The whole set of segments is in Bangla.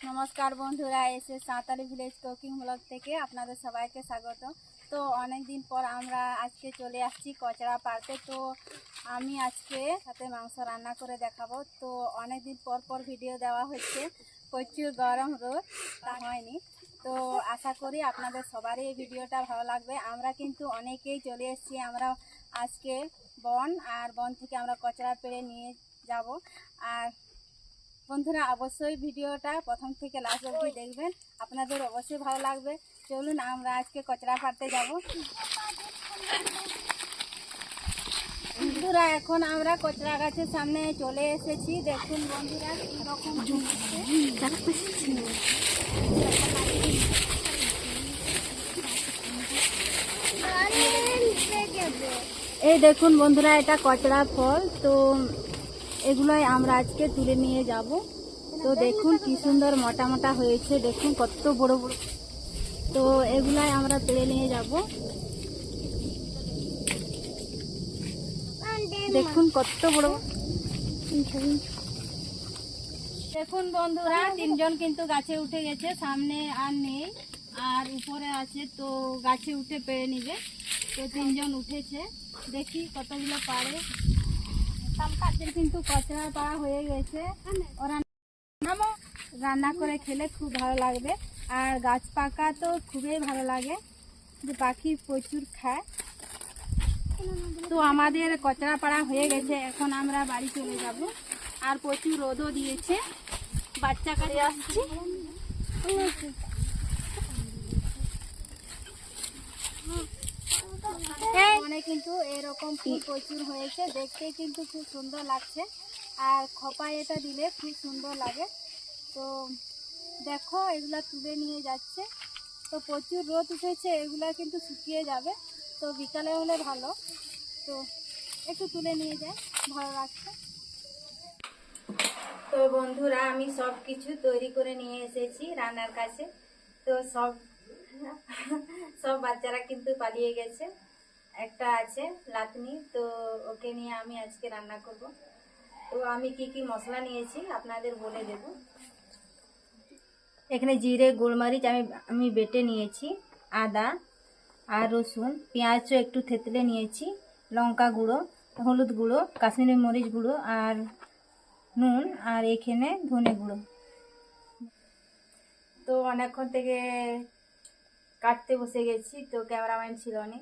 नमस्कार बंधुरा एसे साँताली ভিলেজ কুকিং ব্লগ থেকে আপনাদের সবাইকে স্বাগত। তো অনেক দিন পর আমরা আজকে চলে আসছি কচড়া পাড়তে। তো আমি আজকে সাথে মাংস রান্না করে দেখাবো। তো অনেক দিন পর ভিডিও দেওয়া হচ্ছে, প্রচুর গরম রোদ, তা হয়নি। তো আশা করি আপনাদের সবারই এই ভিডিওটা ভালো লাগবে। আমরা কিন্তু অনেকেই চলে এসেছি। আমরা আজকে বন থেকে আমরা কচড়া পেড়ে নিয়ে যাব। আর বন্ধুরা অবশ্যই ভিডিওটা প্রথম থেকে লাস্ট অবধি দেখবেন, আপনাদের অবশ্যই ভালো লাগবে। চলুন আমরা আজকে কচড়া পাড়তে যাব। বন্ধুরা এখন আমরা কচড়া গাছের সামনে চলে এসেছি। দেখুন বন্ধুরা কীরকম এই দেখুন বন্ধুরা, এটা কচড়া ফল। তো এগুলোই আমরা আজকে তুলে নিয়ে যাব। তো দেখুন কি সুন্দর মোটা মোটা হয়েছে, দেখুন কত বড় বড়। তো এগুলাই আমরা তুলে নিয়ে যাব। দেখুন কত বড়। দেখুন বন্ধুরা, তিনজন কিন্তু গাছে উঠে গেছে, সামনে আর নেই, আর উপরে আছে। তো গাছে উঠে পেড়ে নিবে। তো তিনজন উঠেছে, দেখি কতগুলো পারে। কিন্তু কচড়া পাড়া হয়ে গেছে। ওরা রান্না করে খেলে খুব ভালো লাগবে। আর গাছ পাকা তো খুবই ভালো লাগে, যে পাখি প্রচুর খায়। তো আমাদের কচড়া পাড়া হয়ে গেছে, এখন আমরা বাড়ি চলে যাব। আর প্রচুর রোদও দিয়েছে, বাচ্চা কাছে আসছি। মানে কিন্তু এরকম ফুল প্রচুর হয়েছে, দেখতে কিন্তু খুব সুন্দর লাগছে। আর খোপায় এটা দিলে খুব সুন্দর লাগে। তো দেখো এগুলা তুলে নিয়ে যাচ্ছে। তো প্রচুর রোদ উঠেছে, এগুলা কিন্তু শুকিয়ে যাবে। তো বিকালে হলে ভালো। তো একটু তুলে নিয়ে যায়, ভালো লাগছে। তো বন্ধুরা আমি সব কিছু তৈরি করে নিয়ে এসেছি রান্নার কাছে। তো সব বাচ্চারা কিন্তু পালিয়ে গেছে। একটা আছে লাতনি, তো ওকে নিয়ে আমি আজকে রান্না করব। তো আমি কি কি মশলা নিয়েছি আপনাদের বলে দেব। এখানে জিরে গোলমরিচ আমি বেটে নিয়েছি, আদা আর রসুন, পেঁয়াজও একটু থেতলে নিয়েছি, লঙ্কা গুঁড়ো, হলুদ গুঁড়ো, কাশ্মীরি মরিচ গুঁড়ো আর নুন, আর এখানে ধনে গুঁড়ো। তো অনেকক্ষণ থেকে কাটতে বসে গেছি, তো ক্যামেরাম্যান ছিল না।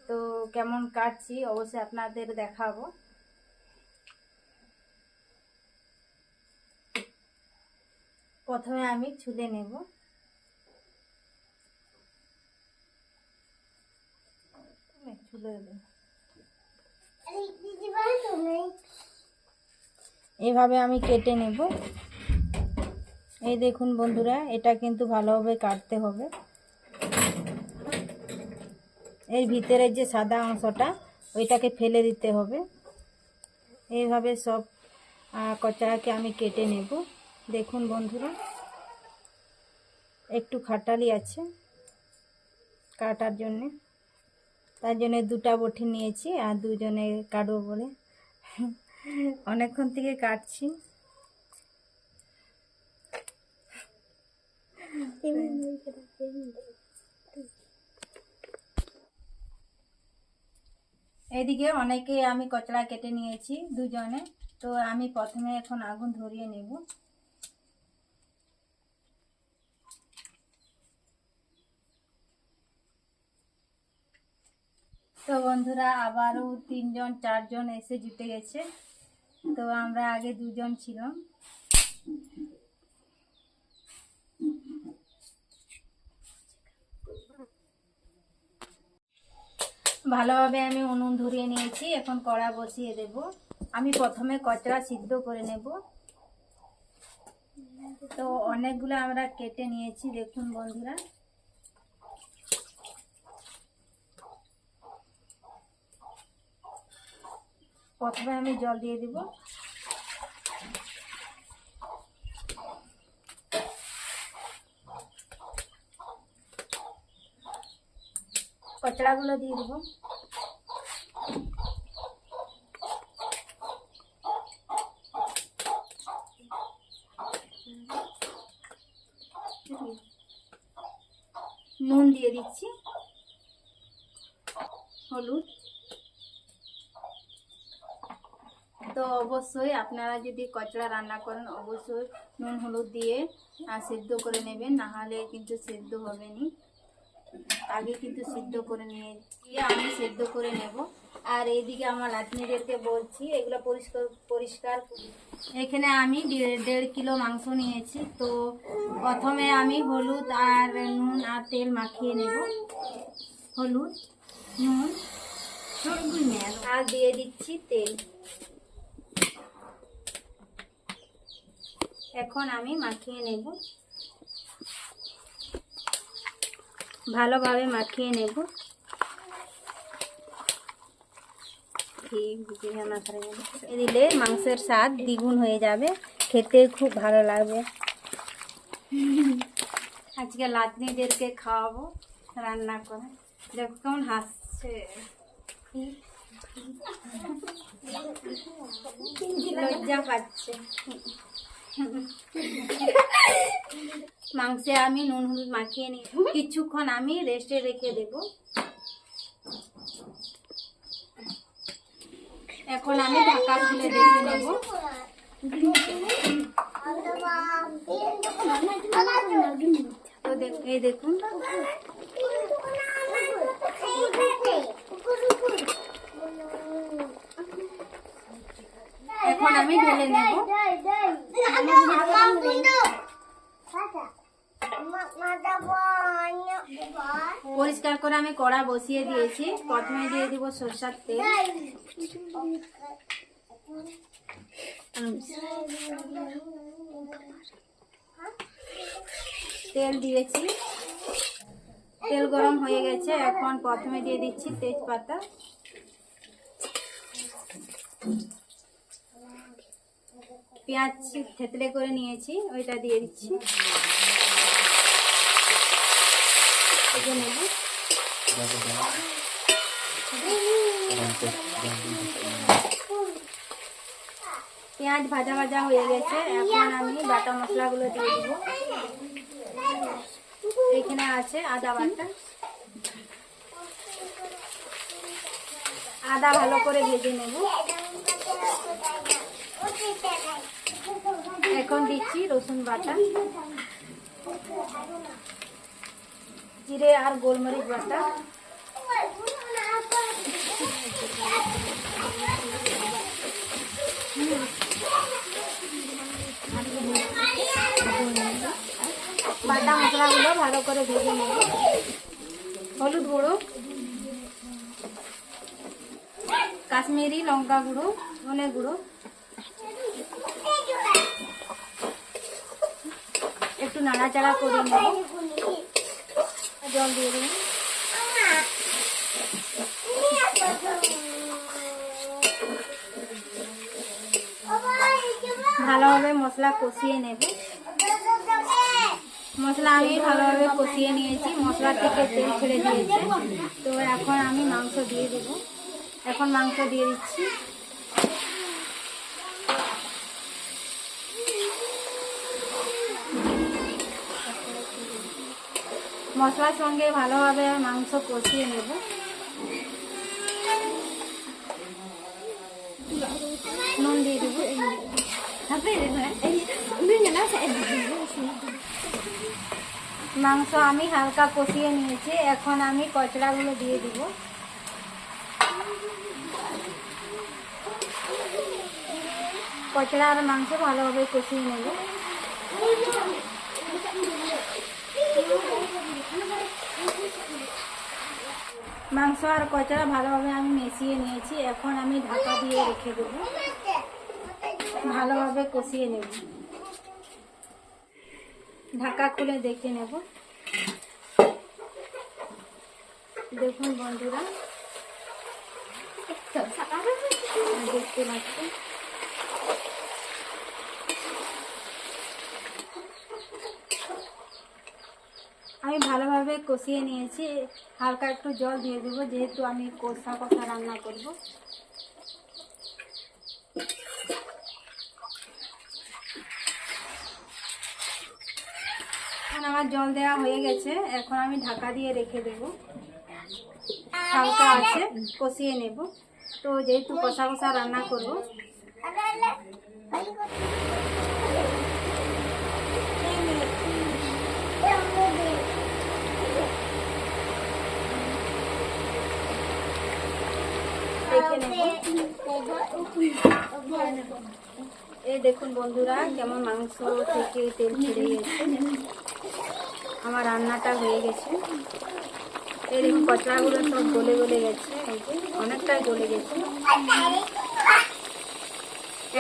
তো কেমন কাটছি অবশ্যই আপনাদের দেখাবো। প্রথমে আমি ছুলে নেব। এভাবে আমি কেটে নেব। এই দেখুন বন্ধুরা, এটা কিন্তু ভালোভাবে কাটতে হবে। এর ভিতরে যে সাদা অংশটা, ওইটাকে ফেলে দিতে হবে। এইভাবে সব কচড়াকে আমি কেটে নেব। দেখুন বন্ধুরা, একটু খাটালি আছে কাটার জন্যে, তার জন্য দুটা বটি নিয়েছি। আর দুজনে কাটবো বলে অনেকক্ষণ থেকে কাটছি। এদিকে অনেকে আমি কচড়া কেটে নিয়েছি দুজনে। তো আমি প্রথমে এখন আগুন ধরিয়ে নেব। তো বন্ধুরা আবারও তিনজন চারজন এসে জুটে গেছে। তো আমরা আগে দুজন ছিলাম। ভালোভাবে আমি উনুন ধরিয়ে নিয়েছি, এখন কড়া বসিয়ে দেব। আমি প্রথমে কচড়া সিদ্ধ করে নেব। তো অনেকগুলো আমরা কেটে নিয়েছি, দেখুন বন্ধুরা। প্রথমে আমি জল দিয়ে দেব। কচড়াগুলো দিয়ে দেবো। নুন দিয়ে দিচ্ছি, হলুদ। তো অবশ্যই আপনারা যদি কচড়া রান্না করেন অবশ্যই নুন হলুদ দিয়ে সিদ্ধ করে নেবেন, না হলে কিন্তু সিদ্ধ হবে না। আগে কিন্তু সিদ্ধ করে নিয়ে আমি সিদ্ধ করে নেব। আর এইদিকে আমার নাতনিদেরকে বলছি এগুলো পরিষ্কার। এখানে আমি 1.5 কিলো মাংস নিয়েছি। তো প্রথমে আমি হলুদ আর নুন আর তেল মাখিয়ে নেব। হলুদ, নুন আর দিয়ে দিচ্ছি তেল। এখন আমি মাখিয়ে নেব, ভালোভাবে মাখিয়ে নেব। দিলে মাংসের স্বাদ দ্বিগুণ হয়ে যাবে, খেতে খুব ভালো লাগবে। আজকে নাতনিদেরকে খাওয়াবো রান্না করে। দেখো কেমন হাসছে, লজ্জা পাচ্ছে। মাংসে আমি নুন হলুদ মাখিয়ে নিই, কিছুক্ষণ আমি রেস্টে রেখে দেব। এখন আমি ঢাকা খুলে দেখে নেব। তো এই দেখুন, এখন আমি ঢেলে নেব। পরিষ্কার করে আমি কড়া বসিয়ে দিয়েছি। প্রথমে দিয়ে দিব সরষের তেল, তেল দিয়েছি, তেল গরম হয়ে গেছে। এখন প্রথমে দিয়ে দিচ্ছি তেজপাতা, পেঁয়াজ থেতলে করে নিয়েছি ওইটা দিয়ে দিচ্ছি। পেঁয়াজ ভাজা ভাজা হয়ে গেছে। এখন আমি বাটা মশলাগুলো দিয়ে দিব। এখানে আছে আদা বাটা, আদা ভালো করে ভেজে নেব। এখন দিচ্ছি রসুন বাটা, জিরে আর গোলমরিচ বাটা, বাটা মশলাগুলো ভালো করে ভেজে নেব। হলুদ গুঁড়ো, কাশ্মীরি লঙ্কা গুঁড়ো, ধনে গুঁড়ো, একটু নাড়াচাড়া করে নেব। জল দিয়ে দিন। ভালোভাবে মশলা কষিয়ে নেব। মশলা আমি ভালোভাবে কষিয়ে নিয়েছি, মশলা থেকে তেল ছেড়ে দিয়েছে। তো এখন আমি মাংস দিয়ে দেব। এখন মাংস দিয়ে দিচ্ছি। মশলার সঙ্গে ভালোভাবে মাংস কষিয়ে নেব। নুন দিয়ে দেব। মাংস আমি হালকা কষিয়ে নিয়েছি। এখন আমি কচড়াগুলো দিয়ে দিব। কচড়া আর মাংস ভালোভাবে কষিয়ে নেব। মাংস আর কচড়া ভালোভাবে আমি মিশিয়ে নিয়েছি। এখন আমি ঢাকা দিয়ে রেখে দেব, ভালোভাবে কষিয়ে নেব। ঢাকা খুলে দেখে নেব। দেখুন বন্ধুরা, দেখতে পাচ্ছেন আমি ভালোভাবে কষিয়ে নিয়েছি। হালকা একটু জল দিয়ে দেবো, যেহেতু আমি কষা কষা রান্না করব। এখন আমার জল দেওয়া হয়ে গেছে, এখন আমি ঢাকা দিয়ে রেখে দেব। হালকা আছে, কষিয়ে নেব। তো যেহেতু কষা কষা রান্না করব, দেখে নেব। এই দেখুন বন্ধুরা, কেমন মাংস থেকে তেল ছেড়ে গেছে। আমার রান্নাটা হয়ে গেছে। এই দেখুন কচড়াগুলো সব গলে গলে গেছে, এই যে অনেকটাই গলে গেছে।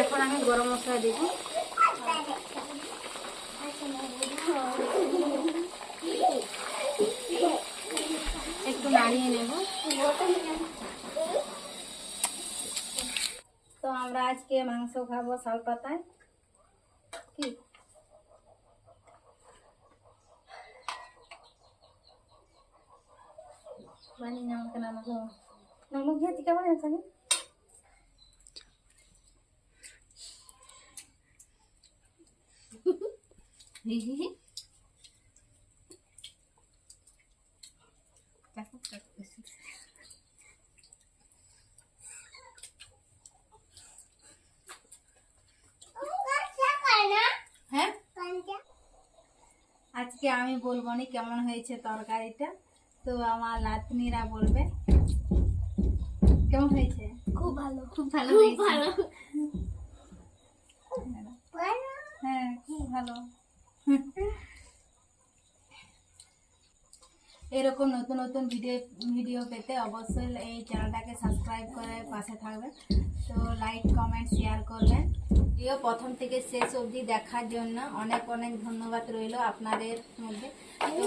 এখন আমি গরম মশলা দেব। একটু নাড়িয়ে নেব। তো আমরা আজকে মাংস খাবো শাল পাতায়। কি বানি নাম কেন নমক ঘিয়া টিকা বানাই সঙ্গে হ্যাঁ, আজকে আমি বলবো না কেমন হয়েছে তরকারিটা, তো আমার নাতনিরা বলবে কেমন হয়েছে। খুব ভালো, খুব ভালো খুব হয়েছে। ভালো। হ্যাঁ, খুব ভালো। এরকম নতুন নতুন ভিডিও পেতে অবশ্যই এই চ্যানেলটাকে সাবস্ক্রাইব করে পাশে থাকবেন। তো লাইক কমেন্ট শেয়ার করবেন। ভিডিও প্রথম থেকে শেষ অবধি দেখার জন্য অনেক অনেক ধন্যবাদ রইল আপনাদের মধ্যে। তো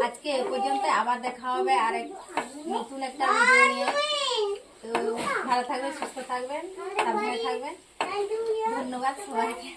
আজকে এ পর্যন্ত, আবার দেখা হবে আরেক নতুন একটা ভিডিও নিয়ে। তো ভালো থাকবেন, সুস্থ থাকবেন, সাবধানে থাকবেন। ধন্যবাদ সবাইকে।